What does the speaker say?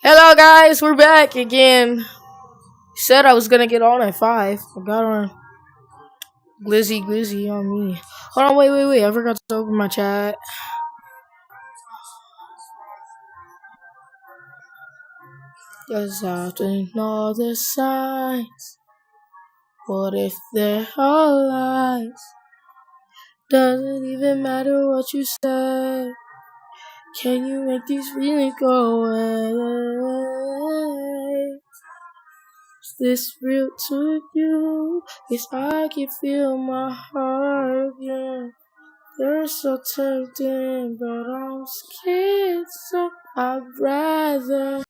Hello guys, we're back again. Said I was gonna get on at 5. I got on glizzy on me. Hold on, wait. I forgot to open my chat. Cause I didn't know the signs. What if they're all lies? Doesn't even matter what you say. Can you make these feelings go away? Is this real to you? Yes, I can feel my heart again. You're so tempting, but I'm scared, so I'd rather